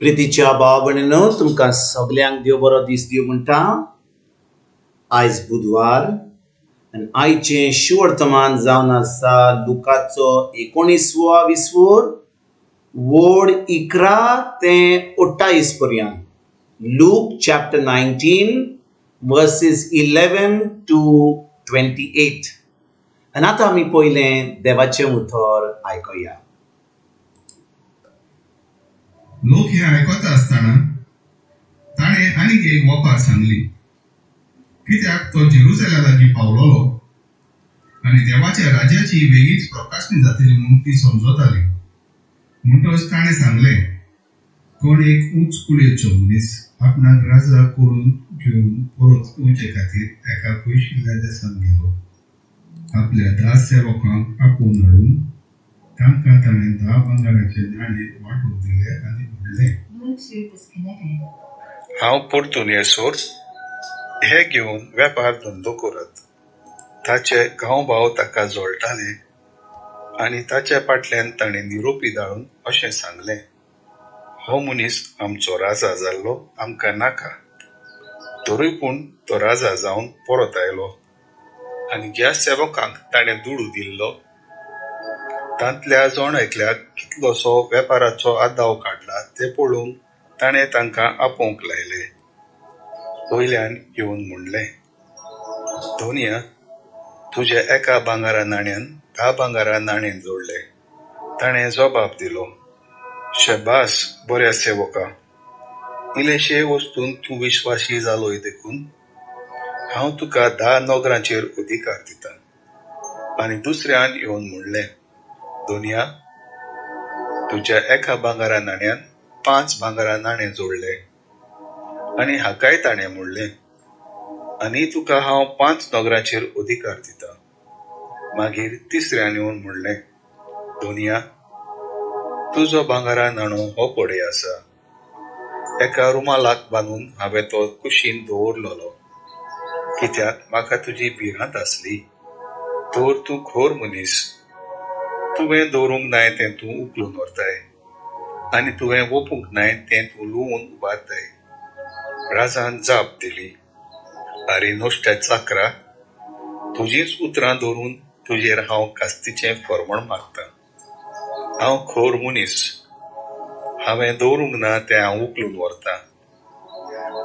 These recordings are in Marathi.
प्रितीच्या भाव भयणीनो, तुमकां सगल्यांक देव बरो दीस दिवं म्हणटा. आयज बुधवार आनी आयचें शिवर्तमान जावन आसा लुकाचो 19वा विसवोर वोड 11 ते 28 पर्यंत. Look chapter 19 versus 11 to 28. आनी आतां आमी पयलें देवाचें उतर आयकया. लोक हे आयकत असताना ताणे आनीक एक वपार सांगली, कित्याक तो जेरुसलेमा लागीं पावलोलो आनी देवाच्या राज्याची वेगळीच प्रकाशनी जातली म्हूण ती समजताली. म्हणटच ताणे सांगले, कोण एक उंच कुडयेचो मनीस आपणाक राजा करून घेवन परत येवचे खातीर एका पयशिल्ल्या देशांत गेलो. आपल्या दास सेवकांक आपोवन हाडून तांकां ताणें 10 भांगराचे नाणे वांटून दिले आनी म्हणलें, हांव परतून येसोर हे घेवन वेपार धंदो करत. ताचे गांव भाव ताका जोडटाले आनी ताच्या फाटल्यान ताणें निरोपी धाडून अशें सांगलें, हो मनीस आमचो राजा जाल्लो आमकां नाका. तरी पूण तो राजा जावन परत आयलो आनी ज्या सेवकांक ताणें दुडू दिल्लो तांतल्या एकल्याक कितलोसो वेपाराचो आदाव काडला तें पळोवन ताणें तांकां आपोवंक लायले. वयल्यान येवन म्हणलें, धोनिया, तुज्या एका भांगारा नाण्यान 10 भांगारा नाणे जोडले. ताणें जबाब दिलो, शेबास बऱ्या सेवका, इल्लेशे वस्तून तूं विश्वासी जालोय देखून हांव तुका 10 नोकरांचेर अधिकार दिता. आनी दुसऱ्यान येवन म्हणलें, धोनिया, तुज्या एका भांगारा नाण्यान 5 भांगारा नाणे जोडले. आनी हाकाय ताणें म्हणलें, आनी तुका हांव 5 नोकरांचेर अधिकार दिता. मागीर तिसऱ्यान येवन म्हणलें, धोनिया, तुजो भांगारा नाणो हो पडे आसा. एका रुमालाक बांदून हांवें तो कुशीन दवरलोलो, कित्याक म्हाका तुजी भिरांत आसली. तर तूं खोर मनीस. तुवें दवरूंक नाय तें तूं उखलून व्हरताय आनी तुवें ओपूंक नाय तें तूं लुवून उबारताय. राजान जाप दिली, आरे नोश्ट्या चाकरा, तुजींच उतरां धरून तुजेर हांव कास्तीचें फर्मण मागतां. हांव खोर मनीस. हांवें दवरूंक ना तें हांव उखलून व्हरतां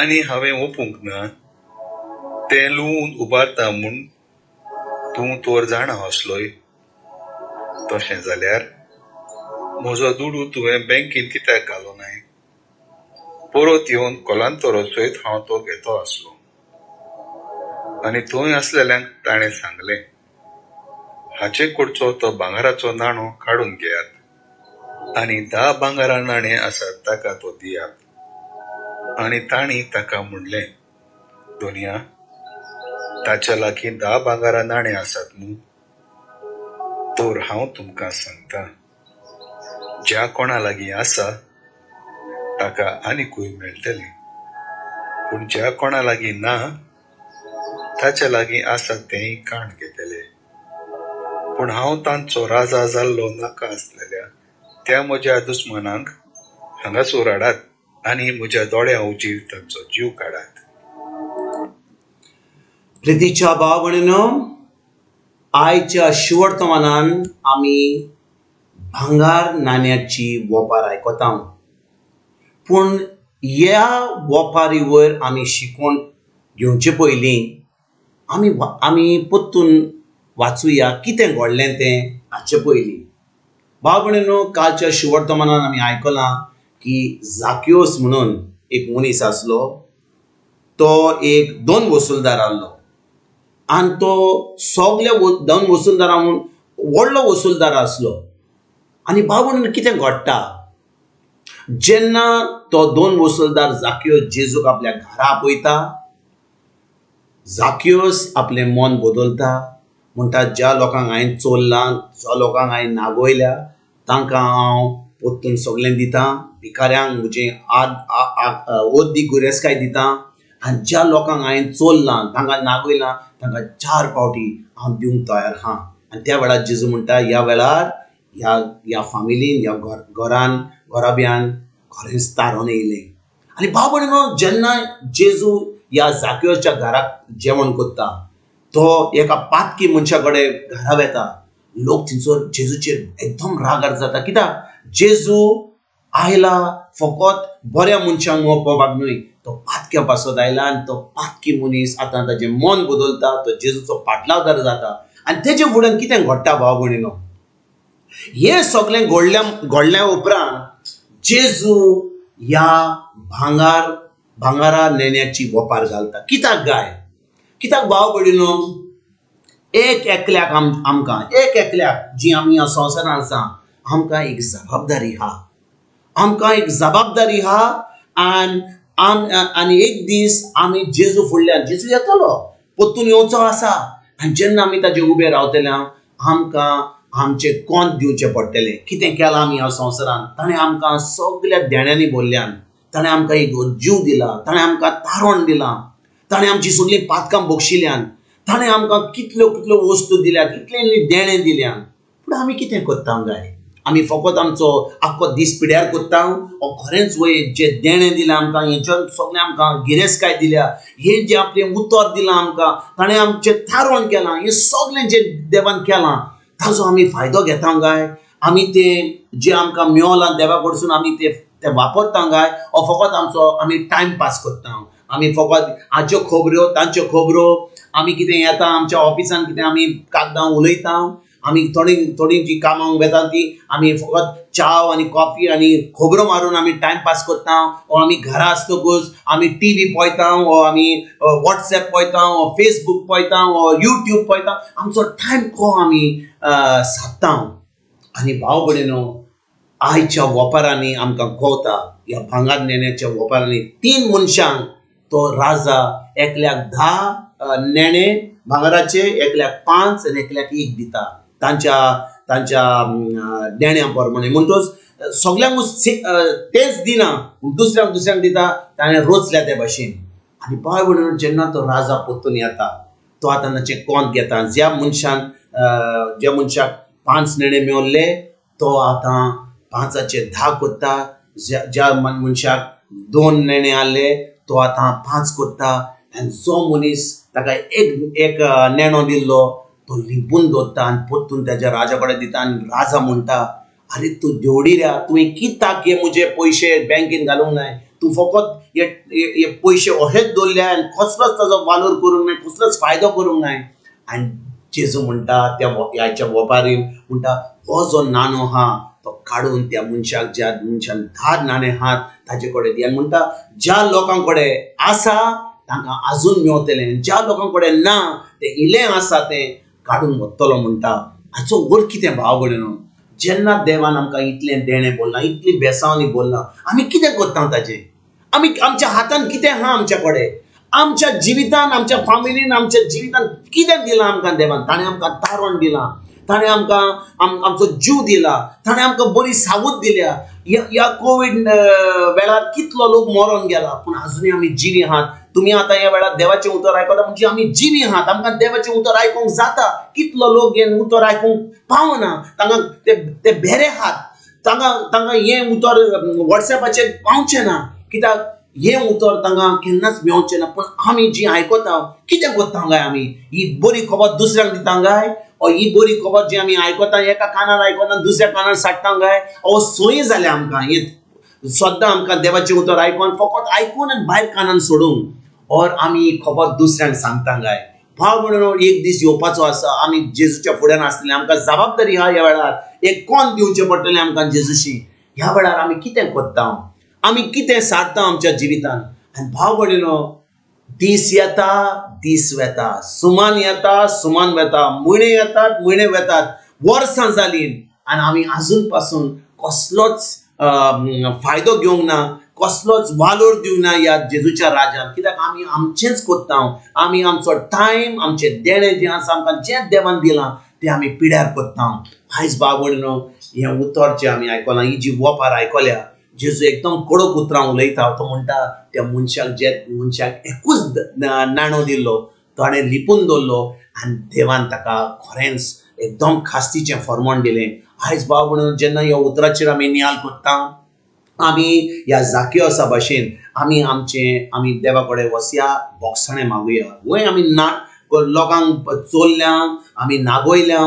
आनी हांवें ओपूंक ना तें लुवून उबारतां म्हूण तूं तोर जाणा असलोय. तशें जाल्यार म्हजो दुडू तुवें बँकेन कित्याक घालो नाय? परत येवन कोलांतरो सयत हांव तो घेतो आसलो. आनी थंय आसलेल्यांक ताणें सांगलें, हाचे कडचो तो भांगाराचो नाणो काडून घेयात आनी 10 भांगारा नाणे आसात ताका तो दियात. आनी तांणी ताका म्हणलें, धोनिया, ताच्या लागीं 10 भांगारा नाणे आसात न्हू? तर हांव तुमकां सांगतां, ज्या कोणा लागीं आसा ताका आनीकूय मेळटलें, पूण ज्या कोणा लागीं ना ताच्या लागीं आसा तेंय काण घेतले. पूण हांव तांचो राजा जाल्लो नाका आसलेल्या त्या म्हज्या दुस्मनांक हांगासर हाडात आनी म्हज्या दोळ्यां उजीर तांचो जीव काडात. प्रितीच्या भाव भयणीनो, आयच्या शिवर्तमानान आमी भांगार नाण्याची वोपार आयकता. पूण ह्या वोपारी वयर आमी शिकून घेवचे पयलीं आमी परतून वाचुया कितें घडलें तें हाचे पयलीं. भाव भयणीनो, कालच्या शिवर्तमानान आमी आयकलां की झाकियोस म्हणून एक मनीस आसलो. तो एक 2 वसूलदार आसलो आनी तो सगल्या 2 वसूलदारां व्हडलो वसूलदार आसलो. आनी भाव भयणीनो, कितें घडटा, जेन्ना तो 2 वसूलदार झाकियोस जेजूक आपल्या घरा आपयता, झाकियोस आपलें मन बदलता. म्हणटा, ज्या लोकांक हांवें चोरलां, ज्या लोकांक हांवें नागयल्या, तांकां हांव परतून सगळें दितां. भिकाऱ्यांक म्हजें ओद्दी गुरेस्काय दितां. आनी ज्या लोकांक हांवें चोरलां, तांकां नागयलां, तांकां 4 पावटी हांव दिवंक तयार आहां. आनी त्या वेळार जेजू म्हणटा, ह्या वेळार ह्या फामिलीन, ह्या घराब्यान खरेंच तारोन येयलें. आनी भाव भयणीनो, जेन्ना जेजू ह्या जाकेवाच्या घराक जेवण करता, तो एका पातकी मनशा कडेन घरा वेता, लोक थंयसर जेजूचेर एकदम रागार जाता. कित्याक जेजू आयला फकत बऱ्या मनशांक मोपवपाक न्हय, तो पातक्या पासत आयला आनी तो पातकी मनीस आतां ताचें मन बदलता, तो जेजूचो फाटलावदार जाता. आनी तेजे फुड्यान कितें घडटा भाव भयणीनो, हें सगळें घडल्या उपरांत जेजू ह्या भांगारा नेण्याची वोपार घालता. कित्याक गाय? कित्याक भाव भयणीनो, एक एकल्याक आमकां एक एकल्याक जी आमी ह्या संवसारांत आसा, आमकां एक जबाबदारी आहा. आमकां एक जबाबदारी आहा. आनी एक दीस आमी जेजू फुडल्यान, जेजू येतलो, परतून येवचो आसा. आनी जेन्ना आमी ताजे उबे रावतले, आमकां आमचें कोंत दिवचें पडटलें. कितें केलां आमी ह्या संवसारांत? ताणें आमकां सगळ्या देण्यांनी भरल्यान. ताणें आमकां एक जीव दिला, ताणें आमकां तारण दिलां, ताणें आमची सगळीं पातकां बक्षिल्ल्यान, ताणें आमकां कितल्यो कितल्यो वस्तू दिल्या, कितलें देणें दिल्यान. पूण आमी कितें करता गाय? आमी फकत आमचो आख्खो दीस पिड्यार करता, हो खरेंच वय जे देणें दिलां आमकां, हेचें सगळें आमकां गिरेस्तकाय दिल्या, हें जें आपलें उतर दिलां आमकां, ताणें आमचें तारण केलां, हें सगळें जें देवान केलां, ताजो आमी फायदो घेता गाय? आमी तें जें आमकां मेवलां देवा कडसून आमी तें वापरता गाय? हो फकत आमी टायम पास करता? आमी फकत हाच्यो खबरो, तांच्यो खबरो, आमी कितें येता आमच्या ऑफिसान, कितें आमी कागदां उलयता, आमी थोडीं जी कामांक वेता ती आमी फकत चाव आनी कॉफी आनी खबरो मारून आमी टायम पास करता, वो आमी घरा आसतकूच आमी टीव्ही पळयता, वो आमी वॉट्सॅप पळयता, वो फेसबूक पळयता, वो यूट्यूब पळयता. आमचो टायम आमी सादता. आनी भाव भयणीनो, आयच्या वोपारांनी आमकां कळटा, ह्या भांगार नेण्याच्या वोपारांनी 3 मनशांक तो राजा एकल्याक 10 नेणे भांगाराचे, एकल्याक 5 आनी एकल्याक 1 दिता तांच्या देण्या प्रमाणे. म्हणटच सगळ्यांकूच तेच दिना, दुसऱ्यांक दिता ताणें रोचल्या ते भाशेन. आनी भाव भयणीनो, जेन्ना तो राजा परतून येता, तो आतां ताचें कोंत घेता. ज्या मनशाक 5 नेणे मेवल्ले, तो आतां 5चे 10 करता. ज्या मनशाक 2 नेणे आसले, तो आतां 5 करता. आनी जो मनीस ताका एक नेणो दिल्लो, तो लिपून दवरता आनी परतून त्याच्या राजा कडेन दिता. आनी राजा म्हणटा, अरे तूं देवडिऱ्या, तुवें कित्याक हे म्हजे पयशे बँकेन घालूंक नाय? तूं फकत हे पयशे अशेच दवरल्या आनी कसलोच ताजो वालोर करूंक नाय, कसलोच फायदो करूंक नाय. आनी जेजू म्हणटा ह्याच्या वेपारीन म्हणटा, हो जो नाणो आहा तो काडून त्या मनशाक, ज्या मनशान 10 नाणे आहात ताचे कडेन दी. आनी म्हणटा, ज्या लोकां कडेन आसा तांकां आजून मेवतलें, ज्या लोकां कडेन ना ते इल्लें आसा तें काडून व्हरतलो म्हणटा. हाचो अर्थ कितें भाव भयणीनो? जेन्ना देवान आमकां इतलें देणें बोल्लां, इतली बेसावनी बोल्लां, आमी कितें करता ताचें? आमी आमच्या हातान कितें आहा आमच्या कडेन? आमच्या जिवितान, आमच्या फॅमिलीन, आमच्या जिवितान कितें दिलां आमकां देवान? ताणें आमकां तारण दिलां, ताणें आमकां आमचो जीव दिला, ताणें आमकां बरी सावूत दिल्या. ह्या कोविड वेळार कितलो लोक मरोन गेला, पूण आजुनूय आमी जिवी आहात. तुमी आतां ह्या वेळार देवाचें उतर आयकता म्हणजे आमी जिवी आहात, आमकां देवाचें उतर आयकूंक जाता. कितलो लोक हें उतर आयकूंक पावना, तांकां ते भेरे आहात, तांकां हें उतर वॉट्सॅपाचेर पावचें ना, कित्याक हें उतर तांकां केन्नाच मेवचें ना. पूण आमी जी आयकता, कितें करता गाय? आमी ही बरी खबर दुसऱ्यांक दिता गाय? ही बरी खबर जी आमी आयकता, एका कानार आयकता दुसऱ्या कानार साडटा गाय? संवय जाल्या आमकां हें सद्दां आमकां देवाचें उतर आयकून, फकत आयकून आनी भायर कानान सोडून, और आमी खबर दुसऱ्यांक सांगता गाय? भाव भयणीनो, एक दीस येवपाचो आसा, आमी जेजूच्या फुड्यान आसतले, आमकां जबाबदारी आहा. ह्या वेळार एक कोंत दिवचें पडटलें आमकां जेजूशी. ह्या वेळार आमी कितें करता? आमी कितें सारता आमच्या जिवितान? आनी भाव भयणीनो, दीस येता, दीस वेता, सुमान येता, सुमान वेता, म्हयने येतात, म्हयने वेतात, वर्सां जालीं, आनी आमी आजून पासून कसलोच फायदो घेवंक ना, कसलोच वालोर दिवंक ना ह्या जेजूच्या राज्यान. कित्याक आमी आमचेंच करता. आमी आमचो टायम, आमचें देणें जें आसा, आमकां जें देवान दिलां तें आमी पिड्यार करता. आयज भाव भयणीनो, हें उतर जें आमी आयकलां, ही जी वोपार आयकल्या, जेजू एकदम कडक उतरां उलयता. तो म्हणटा, त्या मनशाक एकूच नाणो दिल्लो, ताणें लिपून दवरलो आनी देवान ताका खरेंच एकदम खास्तीचें फर्मोण दिलें. आयज भाव भयणीनो, जेन्ना ह्या उतराचेर आमी नियाळ करता, आमी ह्या जाकियोसा भाशेन आमी देवा कडेन वसया, बोगसणे मागुया. वय आमी ना लोकांक चोरल्या, आमी नागोयल्या,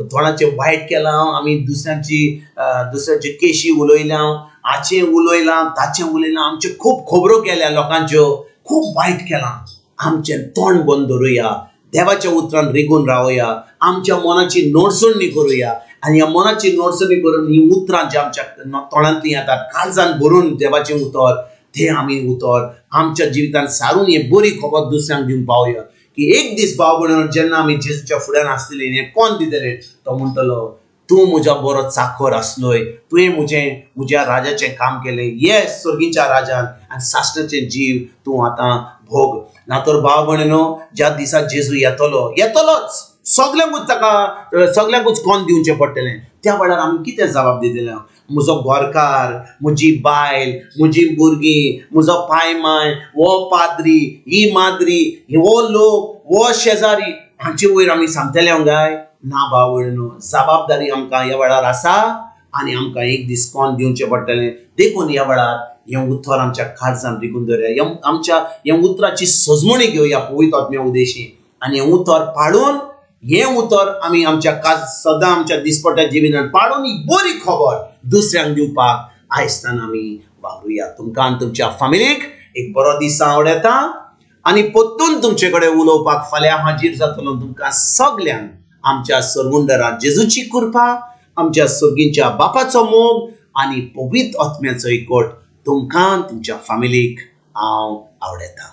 थोडांचें वायट केलां, आमी दुसऱ्याची केशी उलयल्या, हाचें उलयलां, ताचें उलयलां, आमच्यो खूब खबरो केल्या लोकांच्यो, खूब वायट केलां. आमचें तोंड बंद दवरुया, देवाच्या उतरान रिगून रावया, आमच्या मनाची नोडसुणणी करुया आनी ह्या मनाची नोडसुणणी करून ही उतरां जी आमच्या तोंडांतलीं येतात, काळजान भरून देवाचें उतर, तें आमी उतर आमच्या जिवितांत सारून ही बरी खबर दुसऱ्यांक दिवंक पावया. की एक दीस भाव भयणीनो, जेन्ना आमी जेजूच्या फुड्यान आसतलीं, हें कोण दितलें? तो म्हणटलो, तूं म्हजो बरो चाकर आसलोय, तुवें म्हज्या राजाचें काम केलें. येस, सर्गीच्या राजान आनी साश्टाचें जीव तूं आतां भोग. ना तर भाव भयणीनो, ज्या दिसा जेजू येतलोच, सगल्यांकूच कोण दिवचें पडटलें. त्या वेळार आमी कितें जबाब दितले? म्हजो घरकार, म्हजी बायल, म्हजी भुरगीं, म्हजो पायमाय, हो पाद्री, ही माद्री, हो लोक, हो शेजारी, हांचे वयर आमी सांगतले काय? ना भाव भयणीनो, जबाबदारी आमकां ह्या वेळार आसा आनी आमकां एक दीस कोण दिवचें पडटलें. देखून ह्या वेळार हें उतर आमच्या काळजान रिगून दवरया. ह्या उतराची सजमणी घेवया पवित्र आत्म्या उदेशी आनी हें उतर पाळून, हें उतर आमी सदां आमच्या दिसपट्या जिवितांत पाळून ही बरी खबर दुसऱ्यांक दिवपाक आयजतान आमी वावरुया. तुमकां आनी तुमच्या फॅमिलीक एक बरो दीस हांव येता आनी परतून तुमचे कडेन उलोवपाक फाल्यां हाजीर जातलो. तुमकां सगल्यांक आमच्या सर्वुंडरा जेजूची कृपा, आमच्या सर्गीच्या बापाचो मोग आनी पवित्र आत्म्याचो एकवट तुमकां तुमच्या फॅमिलीक हांव आवडयता.